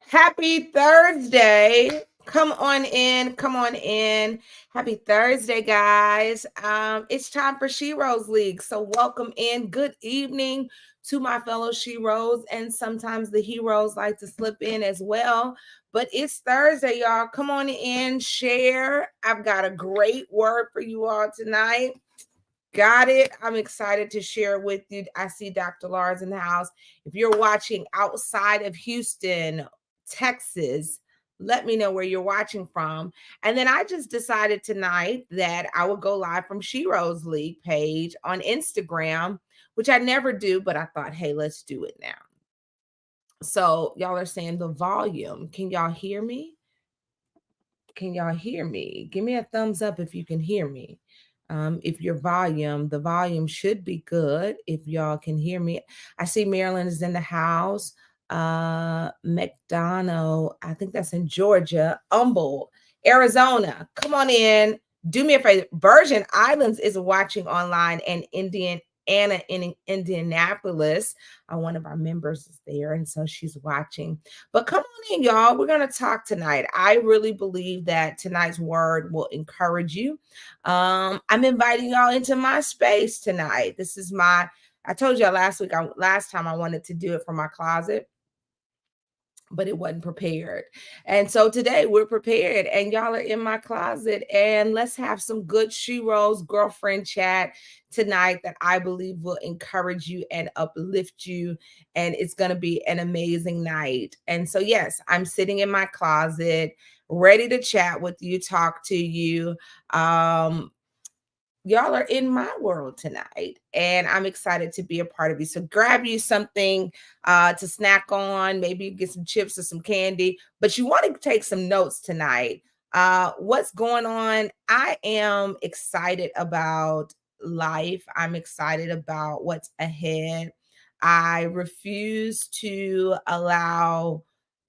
Happy Thursday. Come on in. Come on in. Happy Thursday, guys. It's time for Sheroes League. So welcome in. Good evening to my fellow Sheroes. And sometimes the heroes like to slip in as well. But it's Thursday, y'all. Come on in, share. I've got a great word for you all tonight. Got it. I'm excited to share with you. I see Dr. Lars in the house. If you're watching outside of Houston, Texas, let me know where you're watching from. And then I just decided tonight that I would go live from Sheroes League page on Instagram, which I never do, but I thought, hey, let's do it now. So y'all are saying the volume. Can y'all hear me? Can y'all hear me? Give me a thumbs up if you can hear me. If the volume should be good. If y'all can hear me, I see Marilyn is in the house. McDonough, I think that's in Georgia. Humble, Arizona. Come on in. Do me a favor. Virgin Islands is watching online, and Anna in Indianapolis. One of our members is there, and so she's watching. But come on in, y'all. We're going to talk tonight. I really believe that tonight's word will encourage you. I'm inviting y'all into my space tonight. This is I told y'all last time I wanted to do it from my closet, but it wasn't prepared. And so today we're prepared, and y'all are in my closet, and let's have some good Sheroes girlfriend chat tonight that I believe will encourage you and uplift you. And it's going to be an amazing night. And so, yes, I'm sitting in my closet, ready to chat with you, talk to you. Y'all are in my world tonight, and I'm excited to be a part of you. So grab you something to snack on, maybe get some chips or some candy, but you want to take some notes tonight. What's going on? I am excited about life. I'm excited about what's ahead. I refuse to allow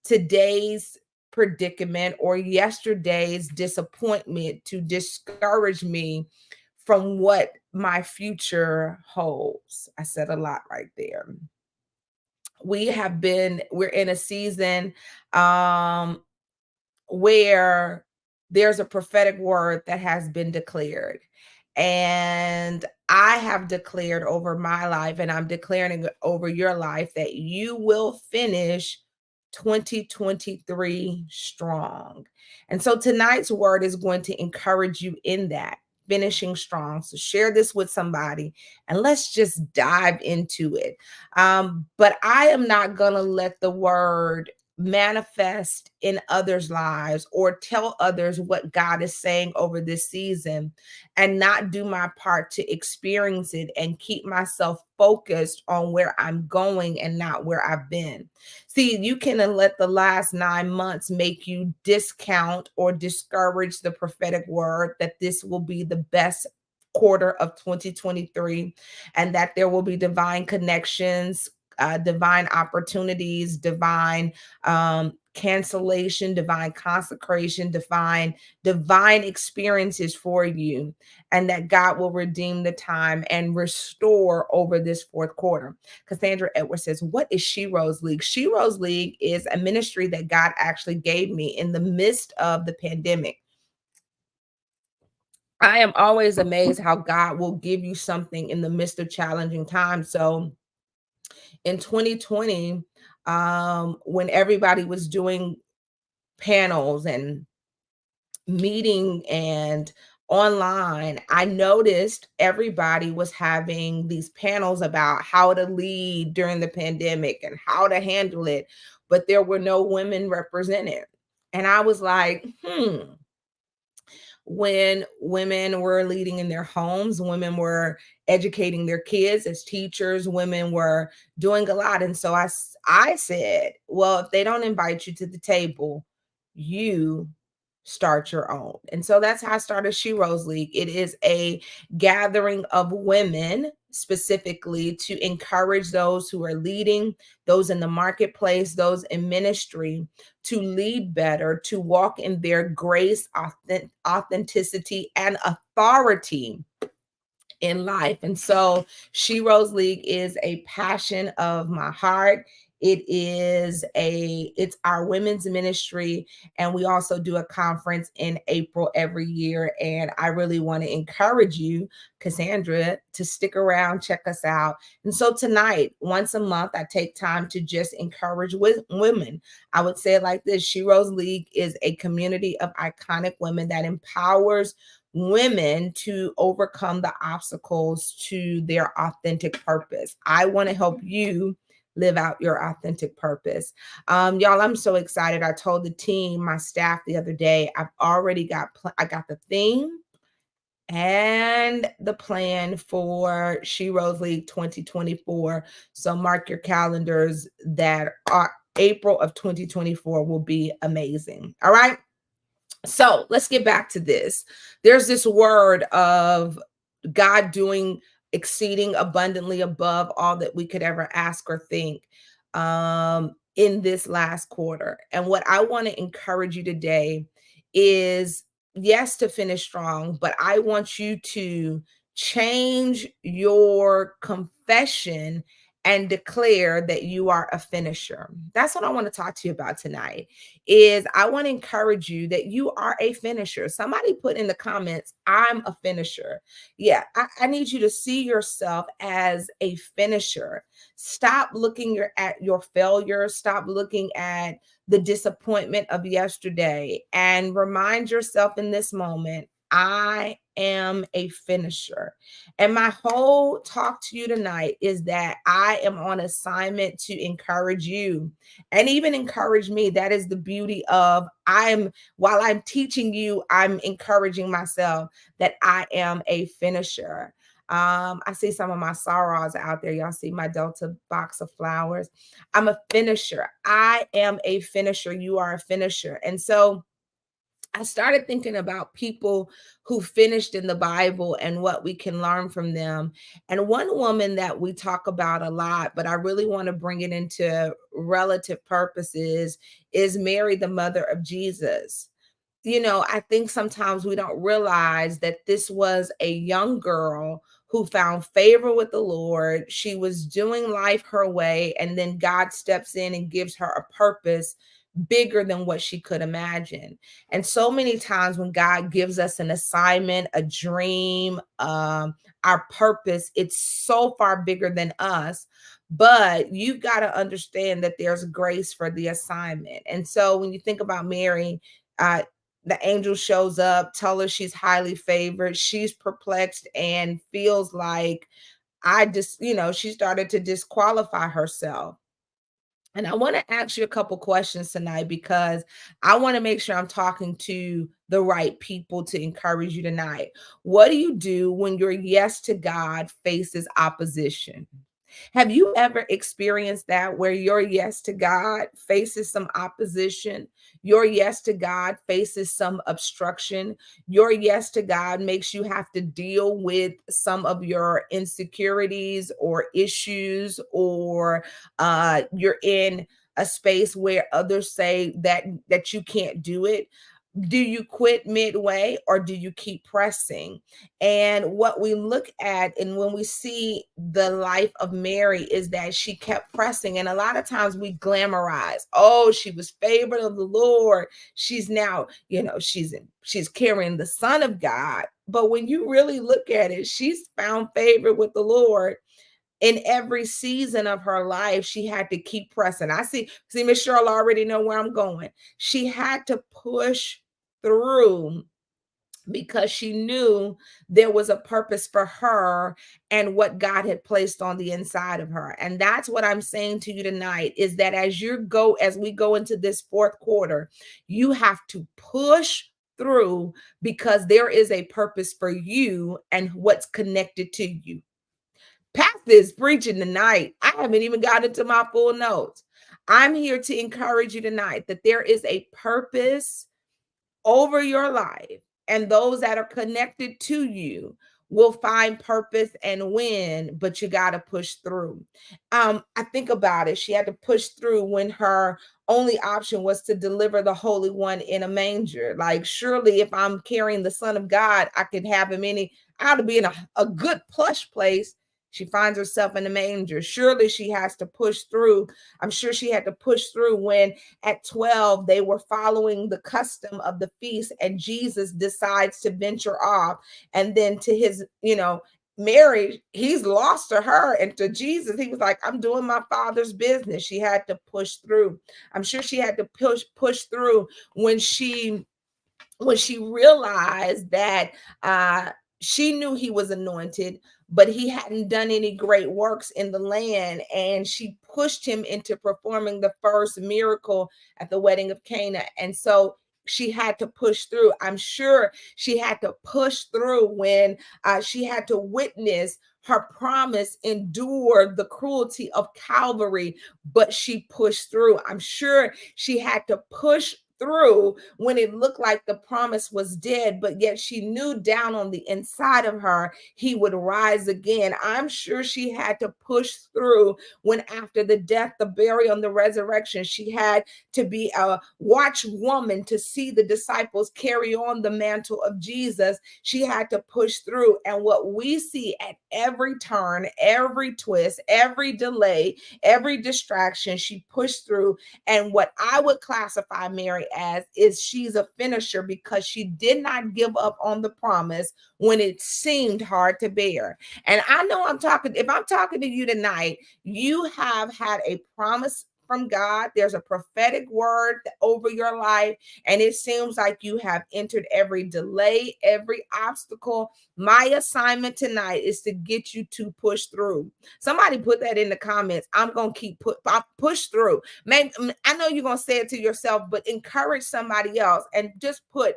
today's predicament or yesterday's disappointment to discourage me from what my future holds. I said a lot right there. We're in a season where there's a prophetic word that has been declared. And I have declared over my life, and I'm declaring over your life, that you will finish 2023 strong. And so tonight's word is going to encourage you in that, finishing strong. So share this with somebody and let's just dive into it. But I am not going to let the word manifest in others' lives or tell others what God is saying over this season and not do my part to experience it and keep myself focused on where I'm going and not where I've been. See, you can let the last 9 months make you discount or discourage the prophetic word that this will be the best quarter of 2023 and that there will be divine connections, divine opportunities, divine cancellation, divine consecration, divine experiences for you, and that God will redeem the time and restore over this fourth quarter. Cassandra Edwards says, what is Sheroes League? Sheroes League is a ministry that God actually gave me in the midst of the pandemic. I am always amazed how God will give you something in the midst of challenging times. So in 2020, when everybody was doing panels and meeting and online, I noticed everybody was having these panels about how to lead during the pandemic and how to handle it, but there were no women represented. And I was like, when women were leading in their homes, women were educating their kids as teachers, women were doing a lot. And so I said, well, if they don't invite you to the table, you start your own. And so that's how I started Sheroes League. It is a gathering of women specifically to encourage those who are leading, those in the marketplace, those in ministry, to lead better, to walk in their grace, authenticity, and authority in life. And so Sheroes League is a passion of my heart. It's our women's ministry, and we also do a conference in April every year. And I really want to encourage you, Cassandra, to stick around, check us out. And so tonight, once a month, I take time to just encourage women. I would say it like this: Sheroes League is a community of iconic women that empowers women to overcome the obstacles to their authentic purpose. I want to help you live out your authentic purpose. Y'all, I'm so excited. I told the team, my staff the other day, I've already I got the theme and the plan for Sheroes League 2024. So mark your calendars that April of 2024 will be amazing. All right. So let's get back to this. There's this word of God doing exceeding abundantly above all that we could ever ask or think in this last quarter. And what I want to encourage you today is, yes, to finish strong, but I want you to change your confession and declare that you are a finisher. That's what I want to talk to you about tonight. Is I want to encourage you that you are a finisher. Somebody put in the comments, I'm a finisher. Yeah, I need you to see yourself as a finisher. Stop looking at your failure. Stop looking at the disappointment of yesterday and remind yourself in this moment, I am a finisher. And my whole talk to you tonight is that I am on assignment to encourage you and even encourage me. That is the beauty of while I'm teaching you, I'm encouraging myself that I am a finisher. I see some of my sorrows out there. Y'all see my Delta box of flowers. I'm a finisher. I am a finisher. You are a finisher. And so I started thinking about people who finished in the Bible and what we can learn from them. And one woman that we talk about a lot, but I really want to bring it into relative purposes, is Mary, the mother of Jesus. I think sometimes we don't realize that this was a young girl who found favor with the Lord. She was doing life her way, and then God steps in and gives her a purpose bigger than what she could imagine. And so many times when God gives us an assignment, a dream, our purpose, it's so far bigger than us. But you've got to understand that there's grace for the assignment. And so when you think about Mary, the angel shows up, tell her she's highly favored. She's perplexed and feels like she started to disqualify herself. And I want to ask you a couple questions tonight because I want to make sure I'm talking to the right people to encourage you tonight. What do you do when your yes to God faces opposition? Have you ever experienced that where your yes to God faces some opposition? Your yes to God faces some obstruction. Your yes to God makes you have to deal with some of your insecurities or issues, or you're in a space where others say that you can't do it. Do you quit midway or do you keep pressing? And what we look at and when we see the life of Mary is that she kept pressing. And a lot of times we glamorize, oh, she was favored of the Lord. She's now, she's carrying the Son of God. But when you really look at it, she's found favor with the Lord. In every season of her life, she had to keep pressing. I see Miss Cheryl already know where I'm going. She had to push through because she knew there was a purpose for her and what God had placed on the inside of her. And that's what I'm saying to you tonight is that as we go into this fourth quarter, you have to push through because there is a purpose for you and what's connected to you. Pastor is preaching tonight. I haven't even gotten into my full notes. I'm here to encourage you tonight that there is a purpose over your life, and those that are connected to you will find purpose and win, but you got to push through. I think about it. She had to push through when her only option was to deliver the Holy One in a manger. Like, surely if I'm carrying the Son of God, I could have him I ought to be in a good plush place. She finds herself in the manger. Surely she has to push through. I'm sure she had to push through when at 12 they were following the custom of the feast, and Jesus decides to venture off. And then to his, Mary, he's lost to her, and to Jesus, he was like, I'm doing my father's business. She had to push through. I'm sure she had to push through when she realized that she knew he was anointed, but he hadn't done any great works in the land, and she pushed him into performing the first miracle at the wedding of Cana. And so she had to push through. I'm sure she had to push through when she had to witness her promise endure the cruelty of Calvary, but she pushed through. I'm sure she had to push through when it looked like the promise was dead, but yet she knew down on the inside of her he would rise again. I'm sure she had to push through when, after the death, the burial, and the resurrection, she had to be a watchwoman to see the disciples carry on the mantle of Jesus. She had to push through. And what we see at every turn, every twist, every delay, every distraction, she pushed through. And what I would classify Mary as is she's a finisher, because she did not give up on the promise when it seemed hard to bear. And I know if I'm talking to you tonight, you have had a promise from God. There's a prophetic word over your life, and it seems like you have entered every delay, every obstacle. My assignment tonight is to get you to push through. Somebody put that in the comments. I'm going to keep push through. Maybe, I know you're going to say it to yourself, but encourage somebody else and just push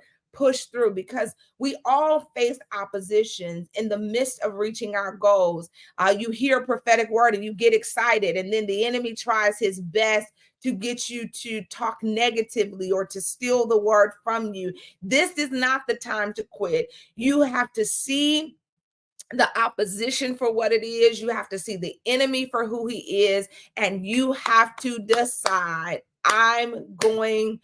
through, because we all face oppositions in the midst of reaching our goals. You hear a prophetic word and you get excited, and then the enemy tries his best to get you to talk negatively or to steal the word from you. This is not the time to quit. You have to see the opposition for what it is. You have to see the enemy for who he is, and you have to decide, I'm going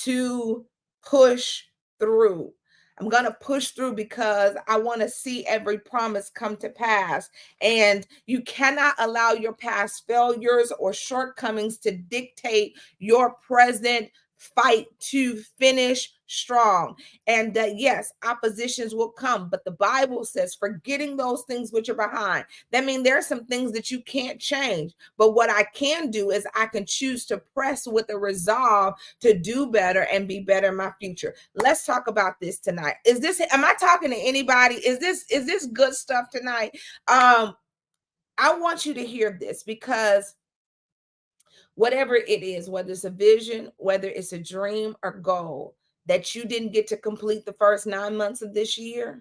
to push through. I'm going to push through because I want to see every promise come to pass. And you cannot allow your past failures or shortcomings to dictate your present fight to finish strong. And yes, oppositions will come, but the Bible says, forgetting those things which are behind. That means there are some things that you can't change, but what I can do is I can choose to press with a resolve to do better and be better in my future. Let's talk about this tonight. Am I talking to anybody? Is this good stuff tonight? I want you to hear this, because whatever it is, whether it's a vision, whether it's a dream or goal that you didn't get to complete the first 9 months of this year,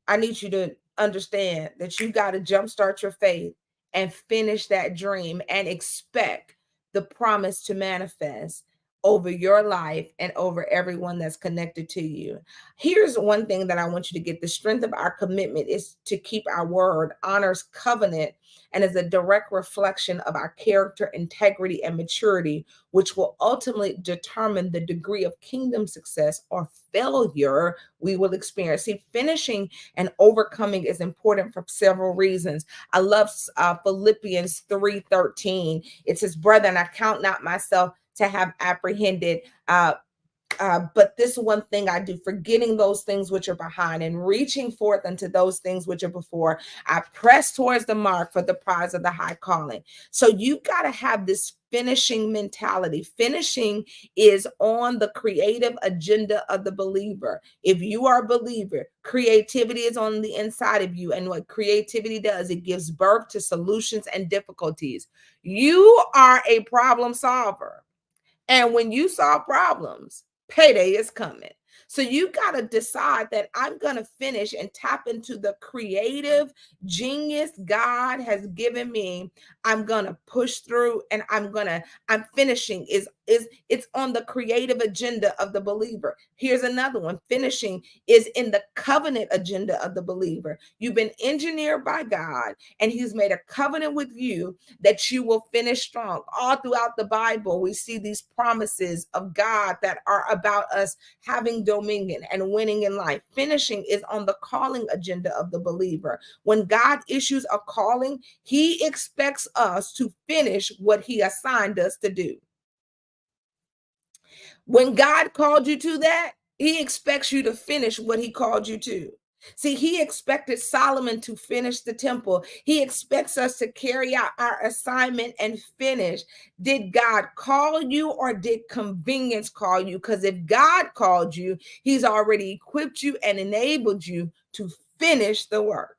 I need you to understand that you got to jumpstart your faith and finish that dream and expect the promise to manifest over your life and over everyone that's connected to you. Here's one thing that I want you to get: the strength of our commitment is to keep our word, honors covenant, and is a direct reflection of our character, integrity, and maturity, which will ultimately determine the degree of kingdom success or failure we will experience. See, finishing and overcoming is important for several reasons. I love Philippians 3:13. It says, "Brethren, I count not myself to have apprehended, but this one thing I do, forgetting those things which are behind and reaching forth unto those things which are before, I press towards the mark for the prize of the high calling." So you got to have this finishing mentality. Finishing is on the creative agenda of the believer. If you are a believer, creativity is on the inside of you. And what creativity does, it gives birth to solutions and difficulties. You are a problem solver. And when you solve problems, payday is coming. So you got to decide that I'm going to finish and tap into the creative genius God has given me. I'm gonna push through, and I'm finishing is it's on the creative agenda of the believer. Here's another one. Finishing is in the covenant agenda of the believer. You've been engineered by God, and He's made a covenant with you that you will finish strong. All throughout the Bible, we see these promises of God that are about us having dominion and winning in life. Finishing is on the calling agenda of the believer. When God issues a calling, He expects us to finish what He assigned us to do. When God called you to that, He expects you to finish what He called you to. See, He expected Solomon to finish the temple. He expects us to carry out our assignment and finish. Did God call you, or did convenience call you? Because if God called you, He's already equipped you and enabled you to finish the work.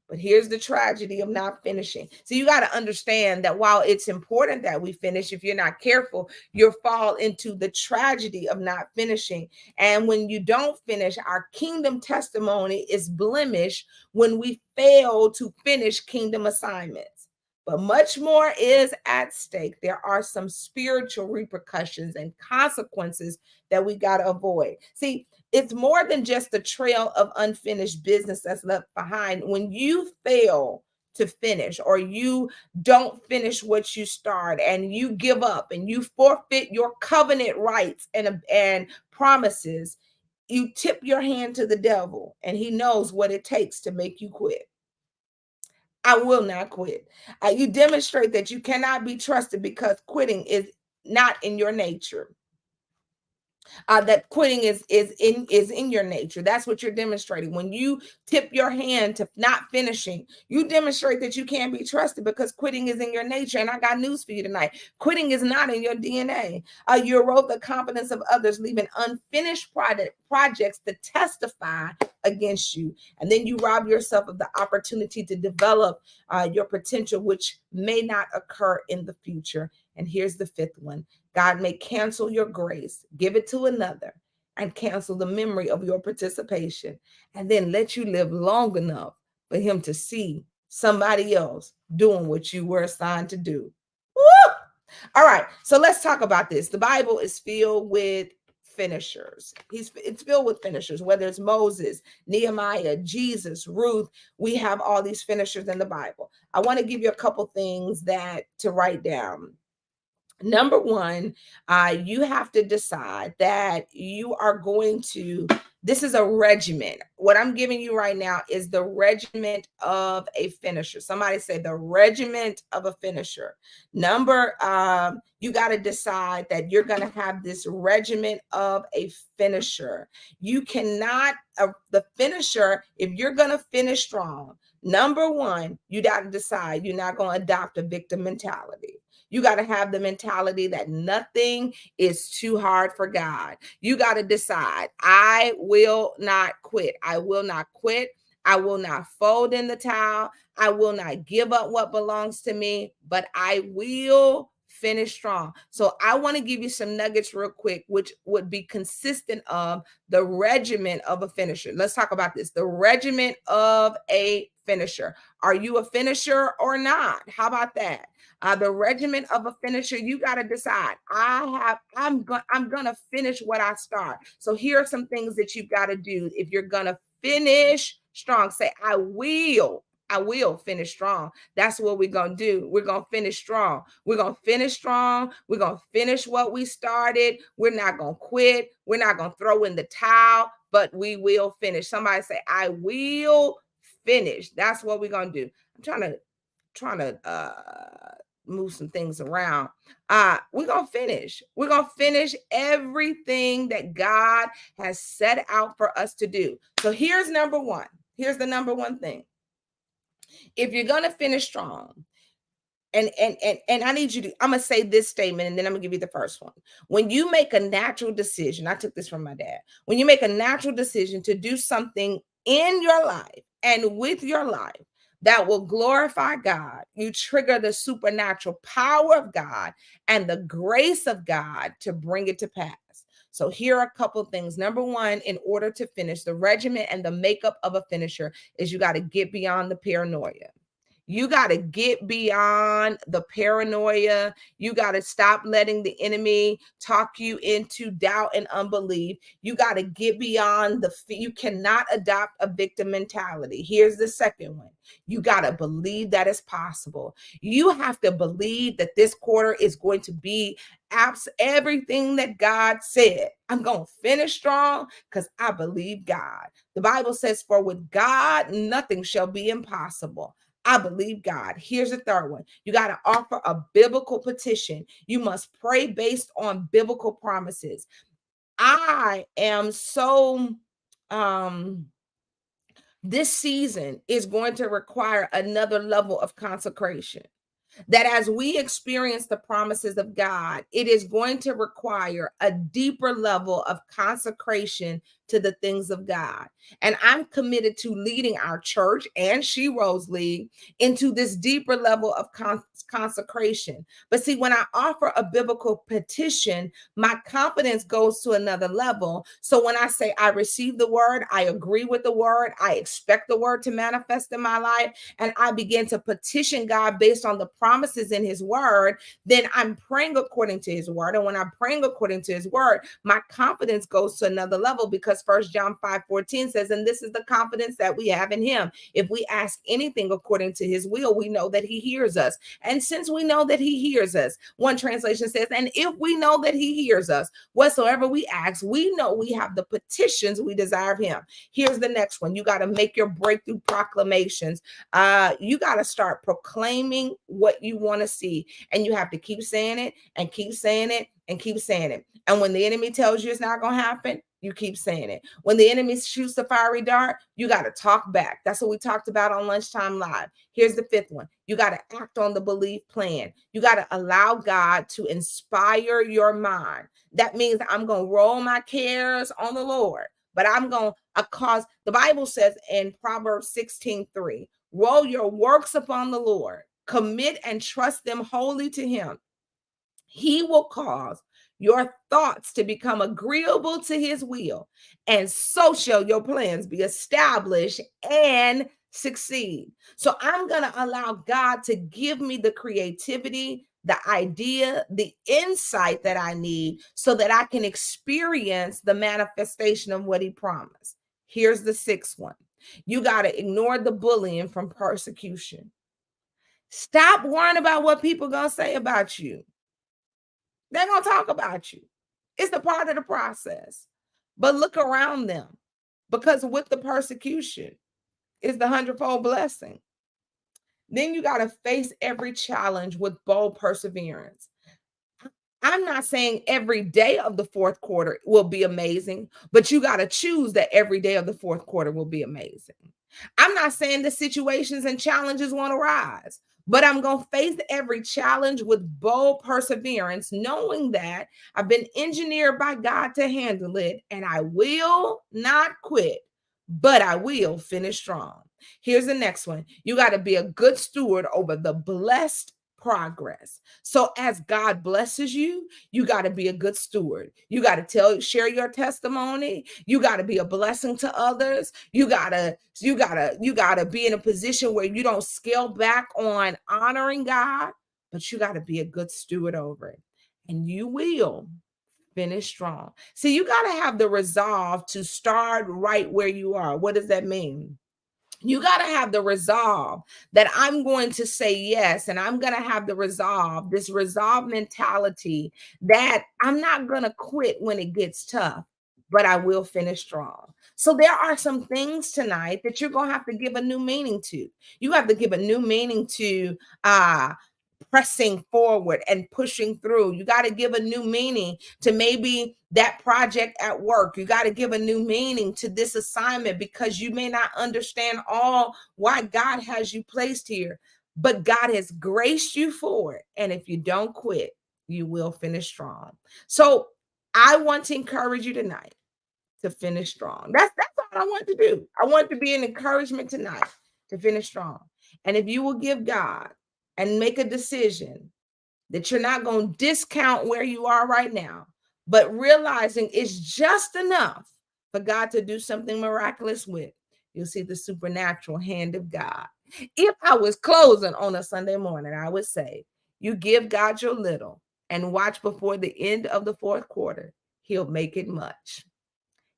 But here's the tragedy of not finishing. So you got to understand that while it's important that we finish, if you're not careful, you'll fall into the tragedy of not finishing. And when you don't finish, our kingdom testimony is blemished when we fail to finish kingdom assignments. But much more is at stake. There are some spiritual repercussions and consequences that we got to avoid. See, it's more than just the trail of unfinished business that's left behind. When you fail to finish, or you don't finish what you start, and you give up and you forfeit your covenant rights and promises, you tip your hand to the devil, and he knows what it takes to make you quit. I will not quit. You demonstrate that you cannot be trusted because quitting is not in your nature. That quitting is in your nature. That's what you're demonstrating. When you tip your hand to not finishing, you demonstrate that you can't be trusted because quitting is in your nature. And I got news for you tonight. Quitting is not in your DNA. You erode the confidence of others, leaving unfinished projects to testify against you. And then you rob yourself of the opportunity to develop your potential, which may not occur in the future. And here's the fifth one. God may cancel your grace, give it to another, and cancel the memory of your participation, and then let you live long enough for Him to see somebody else doing what you were assigned to do. Woo! All right, so let's talk about this. The Bible is filled with finishers. It's filled with finishers, whether it's Moses, Nehemiah, Jesus, Ruth. We have all these finishers in the Bible. I want to give you a couple things to write down. Number one, you have to decide that you are going to, this is a regimen. What I'm giving you right now is the regiment of a finisher. Somebody say the regiment of a finisher. You got to decide that you're going to have this regiment of a finisher. You cannot, the finisher, if you're going to finish strong, number one, you got to decide you're not going to adopt a victim mentality. You got to have the mentality that nothing is too hard for God. You got to decide, I will not quit. I will not quit. I will not fold in the towel. I will not give up what belongs to me, but I will finish strong. So I want to give you some nuggets real quick, which would be consistent of the regiment of a finisher. Let's talk about this. The regiment of a finisher. Are you a finisher or not? How about that? The regiment of a finisher, you got to decide. I'm gonna finish what I start. So here are some things that you've got to do if you're gonna finish strong. Say, I will finish strong. That's what we're going to do. We're going to finish strong. We're going to finish strong. We're going to finish what we started. We're not going to quit. We're not going to throw in the towel, but we will finish. Somebody say, I will finish. That's what we're going to do. I'm trying to move some things around. We're going to finish. We're going to finish everything that God has set out for us to do. So here's number one. Here's the number one thing. If you're going to finish strong, and I need you to, I'm going to say this statement, and then I'm going to give you the first one. When you make a natural decision, I took this from my dad. When you make a natural decision to do something in your life and with your life that will glorify God, you trigger the supernatural power of God and the grace of God to bring it to pass. So here are a couple things. Number one, in order to finish, the regimen and the makeup of a finisher is you got to get beyond the paranoia. You got to get beyond the paranoia. You got to stop letting the enemy talk you into doubt and unbelief. You got to get beyond you cannot adopt a victim mentality. Here's the second one. You got to believe that it's possible. You have to believe that this quarter is going to be everything that God said. I'm going to finish strong because I believe God. The Bible says, for with God, nothing shall be impossible. I believe God. Here's the third one. You got to offer a biblical petition. You must pray based on biblical promises. I am so, this season is going to require another level of consecration. That as we experience the promises of God, it is going to require a deeper level of consecration to the things of God. And I'm committed to leading our church and Sheroes League into this deeper level of consecration. But see, when I offer a biblical petition, my confidence goes to another level. So when I say I receive the word, I agree with the word, I expect the word to manifest in my life, and I begin to petition God based on the promises in his word, then I'm praying according to his word. And when I'm praying according to his word, my confidence goes to another level, because 1 John 5:14 says, and this is the confidence that we have in him. If we ask anything according to his will, we know that he hears us. And since we know that he hears us, one translation says, and if we know that he hears us, whatsoever we ask, we know we have the petitions we desire of him. Here's the next one. You got to make your breakthrough proclamations. You got to start proclaiming what you want to see, and you have to keep saying it and keep saying it and keep saying it. And when the enemy tells you it's not going to happen, you keep saying it. When the enemy shoots the fiery dart, you got to talk back. That's what we talked about on Lunchtime Live. Here's the fifth one. You got to act on the belief plan. You got to allow God to inspire your mind. That means I'm going to roll my cares on the Lord, but I'm going to cause, the Bible says in Proverbs 16:3, roll your works upon the Lord, commit and trust them wholly to him. He will cause your thoughts to become agreeable to his will, and so shall your plans be established and succeed. So I'm going to allow God to give me the creativity, the idea, the insight that I need so that I can experience the manifestation of what he promised. Here's the sixth one. You got to ignore the bullying from persecution. Stop worrying about what people are going to say about you. They're going to talk about you. It's the part of the process. But look around them, because with the persecution is the hundredfold blessing. Then you got to face every challenge with bold perseverance. I'm not saying every day of the fourth quarter will be amazing, but you got to choose that every day of the fourth quarter will be amazing. I'm not saying the situations and challenges won't arise, but I'm going to face every challenge with bold perseverance, knowing that I've been engineered by God to handle it, and I will not quit, but I will finish strong. Here's the next one. You got to be a good steward over the blessed progress. So as God blesses you, you got to be a good steward. You got to share your testimony. You got to be a blessing to others. You got to be in a position where you don't scale back on honoring God, but you got to be a good steward over it. And you will finish strong. See, you got to have the resolve to start right where you are. What does that mean? You got to have the resolve that I'm going to say yes, and I'm going to have the resolve, this resolve mentality that I'm not going to quit when it gets tough, but I will finish strong. So there are some things tonight that you're going to have to give a new meaning to. You have to give a new meaning to pressing forward and pushing through. You got to give a new meaning to maybe that project at work. You got to give a new meaning to this assignment, because you may not understand all why God has you placed here, but God has graced you for it. And if you don't quit, you will finish strong. So I want to encourage you tonight to finish strong. That's all I want to do. I want to be an encouragement tonight to finish strong. And if you will give God and make a decision that you're not going to discount where you are right now, but realizing it's just enough for God to do something miraculous with, you'll see the supernatural hand of God. If I was closing on a Sunday morning, I would say, you give God your little and watch before the end of the fourth quarter, he'll make it much.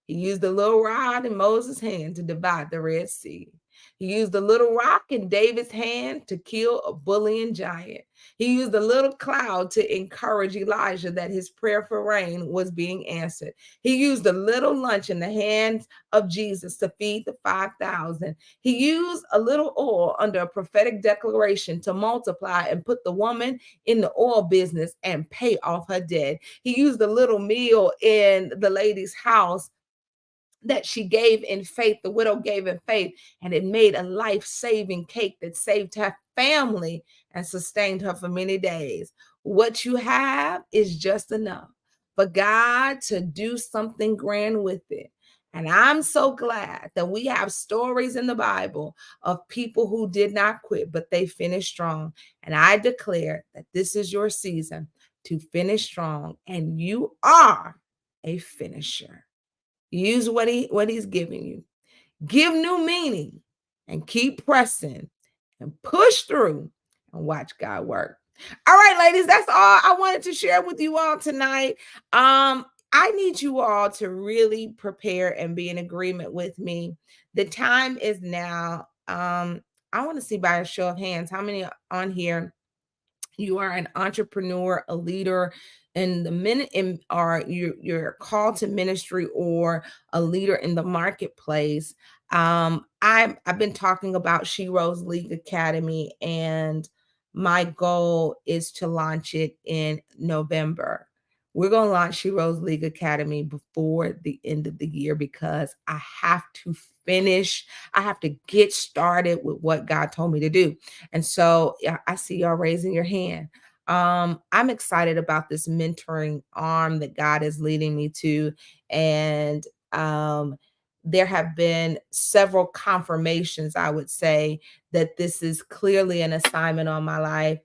He used the little rod in Moses' hand to divide the Red Sea. He used the little rock in David's hand to kill a bullying giant. He used the little cloud to encourage Elijah that his prayer for rain was being answered. He used the little lunch in the hands of Jesus to feed the 5,000. He used a little oil under a prophetic declaration to multiply and put the woman in the oil business and pay off her debt. He used a little meal in the lady's house that she gave in faith, the widow gave in faith, and it made a life-saving cake that saved her family and sustained her for many days. What you have is just enough for God to do something grand with it. And I'm so glad that we have stories in the Bible of people who did not quit, but they finished strong. And I declare that this is your season to finish strong, and you are a finisher. Use what he's giving you. Give new meaning and keep pressing and push through and watch God work. All right, ladies, that's all I wanted to share with you all tonight. I need you all to really prepare and be in agreement with me. The time is now. I want to see by a show of hands how many on here you are an entrepreneur, a leader in the minute in or you're called to ministry or a leader in the marketplace. I've been talking about Sheroes League Academy, and my goal is to launch it in November. We're going to launch Sheroes League Academy before the end of the year because I have to finish. I have to get started with what God told me to do. And so yeah, I see y'all raising your hand. I'm excited about this mentoring arm that God is leading me to. And there have been several confirmations, I would say, that this is clearly an assignment on my life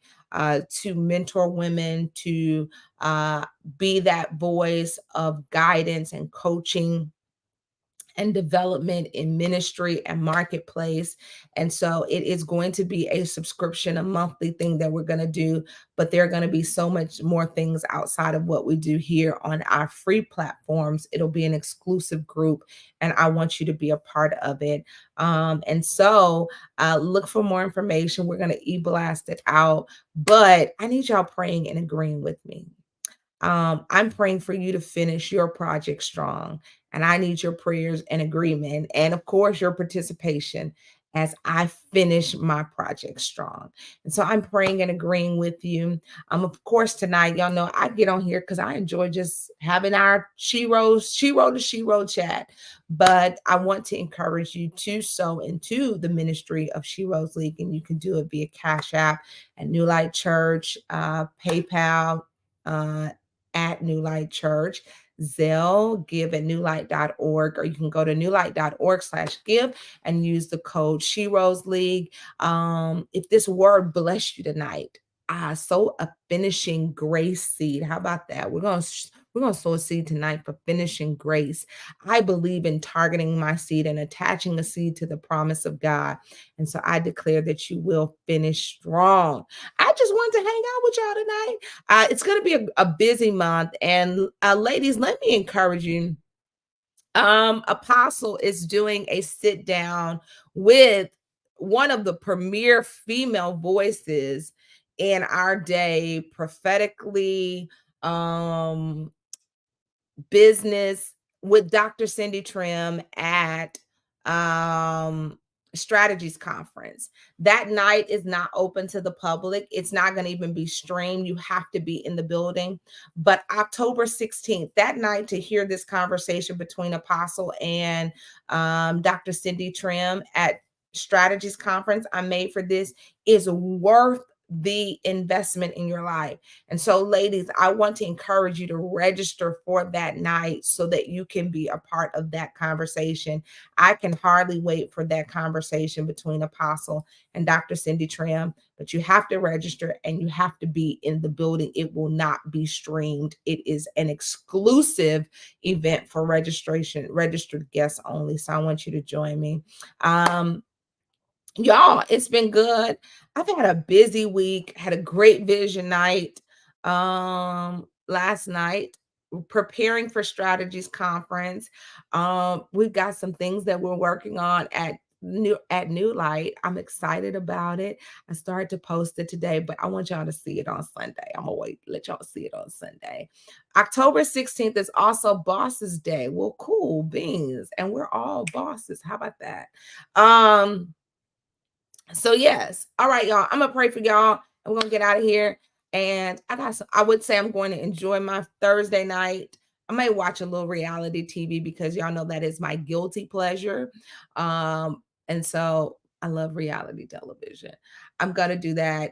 to mentor women, to be that voice of guidance and coaching and development in ministry and marketplace. And so it is going to be a subscription, a monthly thing that we're going to do, but there are going to be so much more things outside of what we do here on our free platforms. It'll be an exclusive group, and I want you to be a part of it. And so look for more information. We're going to e-blast it out, but I need y'all praying and agreeing with me. I'm praying for you to finish your project strong. And I need your prayers and agreement. And of course, your participation as I finish my project strong. And so I'm praying and agreeing with you. Of course, tonight, y'all know I get on here because I enjoy just having our Shiro to Shiro chat. But I want to encourage you to sow into the ministry of Sheroes League. And you can do it via Cash App at New Light Church, PayPal, at New Light Church, Zelle, give at newlight.org, or you can go to newlight.org/give and use the code Sheroes League. If this word blessed you tonight, sow a finishing grace seed. How about that? We're gonna sow a seed tonight for finishing grace. I believe in targeting my seed and attaching a seed to the promise of God. And so I declare that you will finish strong. I just wanted to hang out with y'all tonight. It's going to be a busy month. And ladies, let me encourage you. Apostle is doing a sit down with one of the premier female voices in our day, prophetically, business, with Dr. Cindy Trim at Strategies Conference. That night is not open to the public. It's not going to even be streamed. You have to be in the building. But October 16th, that night, to hear this conversation between Apostle and Dr. Cindy Trim at Strategies Conference I made for this is worth the investment in your life. And so, ladies, I want to encourage you to register for that night so that you can be a part of that conversation. I can hardly wait for that conversation between Apostle and Dr. Cindy Trim, but you have to register and you have to be in the building. It will not be streamed. It is an exclusive event for registered guests only. So I want you to join me. Y'all, it's been good. I've had a busy week, had a great vision night last night, preparing for Strategies Conference. We've got some things that we're working on New Light. I'm excited about it. I started to post it today, but I want y'all to see it on Sunday. I'm gonna let y'all see it on Sunday. October 16th is also Bosses Day. Well, cool beans, and we're all bosses. How about that? So yes. All right, y'all. I'm gonna pray for y'all, and we're gonna get out of here. And I would say I'm going to enjoy my Thursday night. I may watch a little reality TV because y'all know that is my guilty pleasure. And so I love reality television. I'm gonna do that.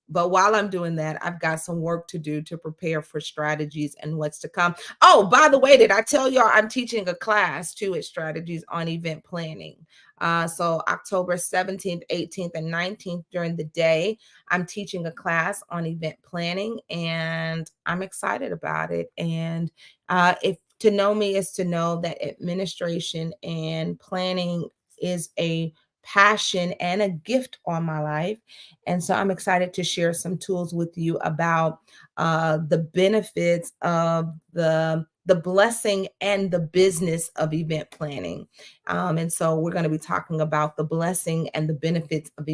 But while I'm doing that, I've got some work to do to prepare for Strategies and what's to come. Oh, by the way, did I tell y'all I'm teaching a class too at Strategies on event planning? So October 17th, 18th, and 19th during the day, I'm teaching a class on event planning, and I'm excited about it. And if to know me is to know that administration and planning is a passion and a gift on my life. And so I'm excited to share some tools with you about the benefits of the blessing and the business of event planning. And so we're going to be talking about the blessing and the benefits of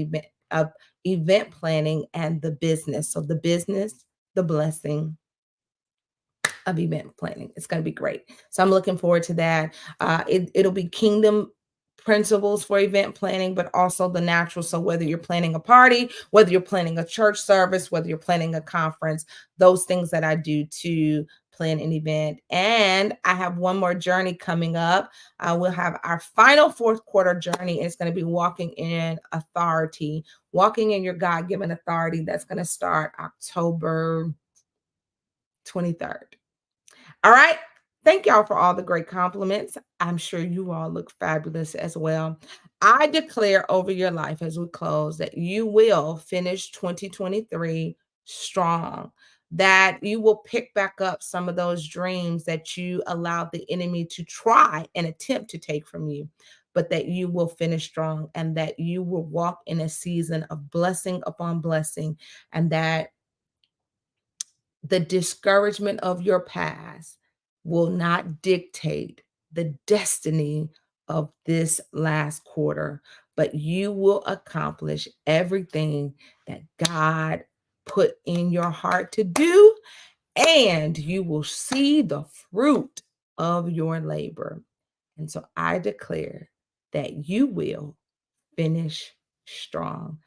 event planning and the business. So the business, the blessing of event planning. It's going to be great. So I'm looking forward to that. It'll be kingdom principles for event planning, but also the natural. So whether you're planning a party, whether you're planning a church service, whether you're planning a conference, those things that I do to plan an event. And I have one more journey coming up. We'll have our final fourth quarter journey. It's going to be walking in authority, walking in your God-given authority. That's going to start October 23rd. All right. Thank y'all for all the great compliments. I'm sure you all look fabulous as well. I declare over your life as we close that you will finish 2023 strong, that you will pick back up some of those dreams that you allowed the enemy to try and attempt to take from you, but that you will finish strong and that you will walk in a season of blessing upon blessing, and that the discouragement of your past will not dictate the destiny of this last quarter, but you will accomplish everything that God put in your heart to do, and you will see the fruit of your labor. And so I declare that you will finish strong.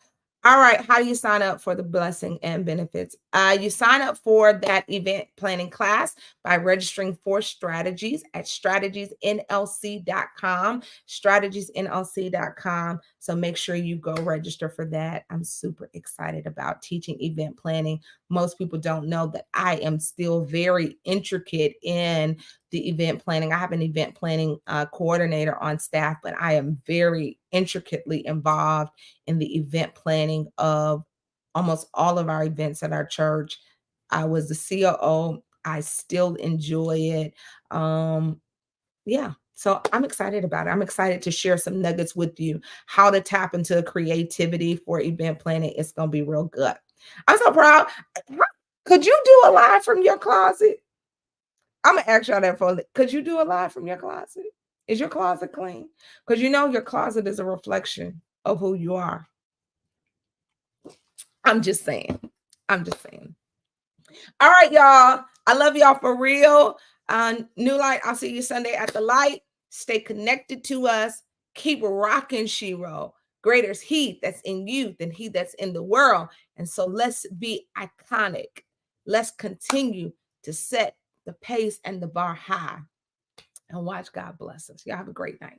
All right. How do you sign up for the blessing and benefits? You sign up for that event planning class by registering for Strategies at strategiesnlc.com, strategiesnlc.com. So make sure you go register for that. I'm super excited about teaching event planning. Most people don't know that I am still very intricate in the event planning. I have an event planning coordinator on staff, but I am very intricately involved in the event planning of almost all of our events at our church. I was the COO. I still enjoy it. Yeah. So I'm excited about it. I'm excited to share some nuggets with you, how to tap into creativity for event planning. It's going to be real good. I'm so proud. Could you do a live from your closet? I'm gonna ask y'all that could you do a live from your closet? Is your closet clean? Because you know your closet is a reflection of who you are. I'm just saying. I'm just saying. All right, y'all. I love y'all for real. New Light, I'll see you Sunday at the light. Stay connected to us. Keep rocking, Shiro. Greater is he that's in you than he that's in the world. And so let's be iconic. Let's continue to set the pace and the bar high and watch God bless us. Y'all have a great night.